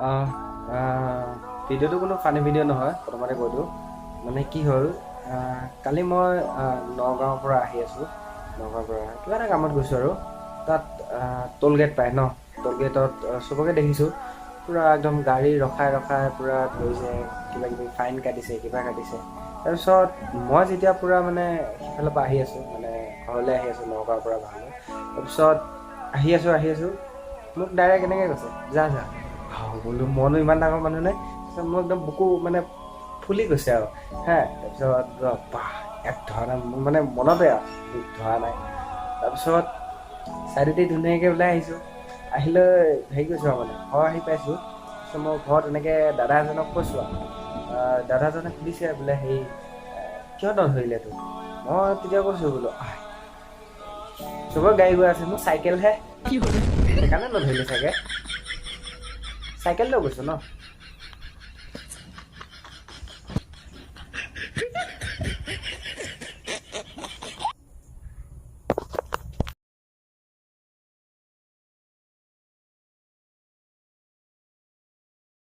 আহ, ভিডিঅ'টো কোনো ফানি ভিডিঅ' নহয়, প্ৰথমতে কৈ দিওঁ। মানে কি হ'ল, কালি মই নগাঁৱৰ পৰা আহি আছোঁ। নগাঁৱৰ পৰা কিবা এটা কামত গৈছোঁ আৰু তাত টোল গেট পায় ন। টোল গেটত চবকে দেখিছোঁ পূৰা একদম গাড়ী ৰখাই ৰখাই পূৰা ধৰিছে, কিবা কিবি ফাইন কাটিছে, কিবা কাটিছে। তাৰপিছত মই যেতিয়া পূৰা মানে সিফালৰ পৰা আহি আছোঁ, মানে ঘৰলৈ আহি আছোঁ নগাঁৱৰ পৰা ঘৰলৈ। তাৰপিছত আহি আছোঁ মোক ডাইৰেক্ট এনেকৈ কৈছে, যা যা। বোলো মইনো ইমান ডাঙৰ মানুহ নাই। তাৰপিছত মোৰ একদম বুকু মানে ফুলি গৈছে আৰু তাৰপিছত বাহ এক ধৰা নাই, মোৰ মানে মনতে আৰু ধৰা নাই। তাৰপিছত চাইডেদি ধুনীয়াকৈ ওলাই আহিছোঁ। আহিলৈ হেৰি কৰিছোঁ আৰু মানে ঘৰ আহি পাইছোঁ। তাৰপিছত মই ঘৰত এনেকৈ দাদা এজনক কৈছোঁ আৰু দাদাজনে সুধিছে বোলে হেৰি কিয় নধৰিলে তোক। মই তেতিয়া কৈছোঁ বোলো চবৰে গাড়ী গৈ আছে, মোৰ চাইকেলহে, সেইকাৰণে নধৰিলে চাগে। চাইকেল লৈ গৈছোঁ ন।